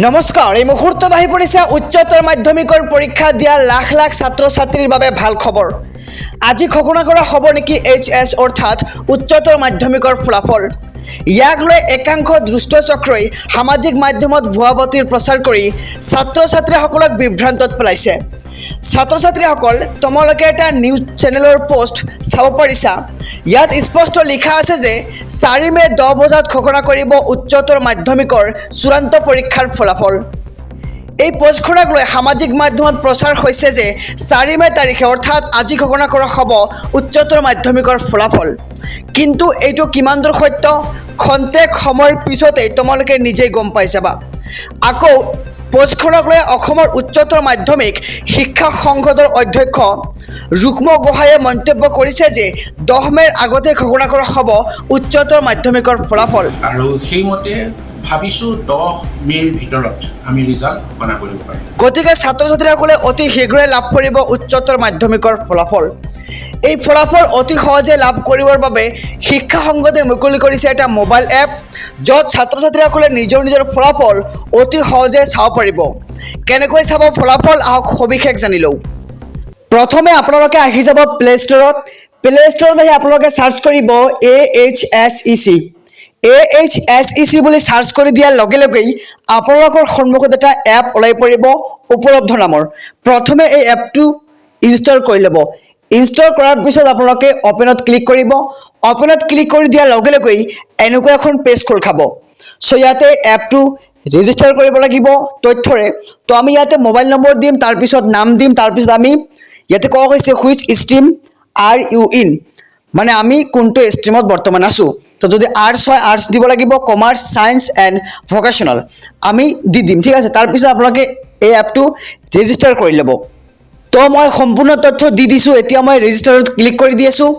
নমস্কাৰ এই মুহূৰ্তত আহি পৰিছে উচ্চতৰ মাধ্যমিকৰ পৰীক্ষা দিয়া লাখ লাখ ছাত্ৰ ছাত্ৰীৰ বাবে ভাল খবৰ। আজি ঘোষণা কৰা হ'ব নেকি HS অৰ্থাৎ উচ্চতৰ মাধ্যমিকৰ ফলাফল। ইয়াক লৈ একাংশ দুষ্ট চক্ৰই সামাজিক মাধ্যমত ভুৱা বাতৰি প্ৰচাৰ কৰি ছাত্ৰ ছাত্ৰীসকলক বিভ্ৰান্তত পেলাইছে। ছাত্ৰ ছাত্ৰীসকল তোমালোকে এটা নিউজ চেনেলৰ পোষ্ট চাব পাৰিছা। ইয়াত স্পষ্ট লিখা আছে যে 4 মে 10 বজাত ঘোষণা কৰিব উচ্চতৰ মাধ্যমিকৰ চূড়ান্ত পৰীক্ষাৰ ফলাফল। এই পোষ্টখনক লৈ সামাজিক মাধ্যমত প্ৰচাৰ হৈছে যে 4 মে তাৰিখে অৰ্থাৎ আজি ঘোষণা কৰা হ'ব উচ্চতৰ মাধ্যমিকৰ ফলাফল। কিন্তু এইটো কিমান দূৰ সত্য খন্তেক সময়ৰ পিছতেই তোমালোকে নিজেই গম পাই যাবা। আকৌ পোষ্টখনক লৈ অসমৰ উচ্চতৰ মাধ্যমিক শিক্ষা সংসদৰ অধ্যক্ষ ৰুক্ম গোহাঁয়ে মন্তব্য কৰিছে যে 10 মেৰ আগতে ঘোষণা কৰা হ'ব উচ্চতৰ মাধ্যমিকৰ ফলাফল আৰু সেইমতে ভাবিছোঁ 10 মেৰ ভিতৰত আমি ৰিজাল্ট ঘোষণা কৰিব পাৰিম। গতিকে ছাত্ৰ ছাত্ৰীসকলে অতি শীঘ্ৰে লাভ কৰিব উচ্চতৰ মাধ্যমিকৰ ফলাফল। এই ফলাফল অতি সহজে লাভ কৰিবৰ বাবে শিক্ষা সংসদে মুকলি কৰিছে এটা মোবাইল এপ, য'ত ছাত্ৰ ছাত্ৰীসকলে নিজৰ ফলাফল অতি সহজে চাব পাৰিব। কেনেকৈ চাব ফলাফল আহক সবিশেষ জানি লওঁ। প্ৰথমে আপোনালোকে আহি যাব প্লে ষ্টৰত আহি আপোনালোকে চাৰ্চ কৰিব AHSEC বুলি চাৰ্চ কৰি দিয়াৰ লগে লগেই আপোনালোকৰ সন্মুখত এটা এপ ওলাই পৰিব উপলব্ধ নামৰ। প্ৰথমে এই এপটো ইনষ্টল কৰি ল'ব। ইনষ্টল কৰাৰ পিছত আপোনালোকে অপেনত ক্লিক কৰিব। অপেনত ক্লিক কৰি দিয়াৰ লগে লগেই এনেকুৱা এখন পেজ খোল খাব। চ' ইয়াতে এপটো ৰেজিষ্টাৰ কৰিব লাগিব তথ্যৰে। তো আমি ইয়াতে মোবাইল নম্বৰ দিম, তাৰপিছত নাম দিম, তাৰপিছত আমি ইয়াতে কোৱা হৈছে which stream are you in, মানে আমি কোনটো ষ্ট্ৰীমত বৰ্তমান আছোঁ। তো যদি আৰ্টছ হয় আৰ্টছ দিব লাগিব, কমাৰ্চ ছায়েন্স এণ্ড ভকেশ্যনেল আমি দি দিম, ঠিক আছে। তাৰপিছত আপোনালোকে এই এপটো ৰেজিষ্টাৰ কৰি ল'ব। তো মই সম্পূৰ্ণ তথ্য দি দিছোঁ। এতিয়া মই ৰেজিষ্টাৰত ক্লিক কৰি দি আছোঁ।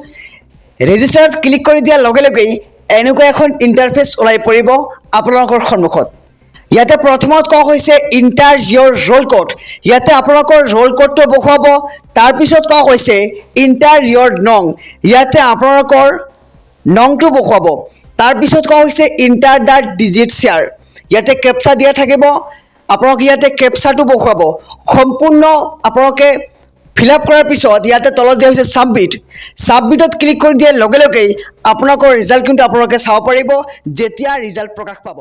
ৰেজিষ্টাৰত ক্লিক কৰি দিয়াৰ লগে লগেই এনেকুৱা এখন ইণ্টাৰফেচ ওলাই পৰিব আপোনালোকৰ সন্মুখত। ইয়াতে প্ৰথমত কোৱা হৈছে ইণ্টাৰ ইয়ৰ ৰোল কোড। ইয়াতে আপোনালোকৰ ৰোল কোডটো বহুৱাব। তাৰপিছত কোৱা হৈছে ইণ্টাৰ ইয়ৰ নং। ইয়াতে আপোনালোকৰ নংটো বহুৱাব। তাৰপিছত কোৱা হৈছে ইণ্টাৰ দ্য ডিজিট শ্বেয়াৰ। ইয়াতে কেপচা দিয়া থাকিব, আপোনালোকে ইয়াতে কেপচাটো বহুৱাব। সম্পূৰ্ণ আপোনালোকে ফিল আপ কৰাৰ পিছত ইয়াতে তলত দিয়া হৈছে ছাবমিটত ক্লিক কৰি দিয়াৰ লগে লগেই আপোনালোকৰ ৰিজাল্ট কিন্তু আপোনালোকে চাব পাৰিব যেতিয়া ৰিজাল্ট প্ৰকাশ পাব।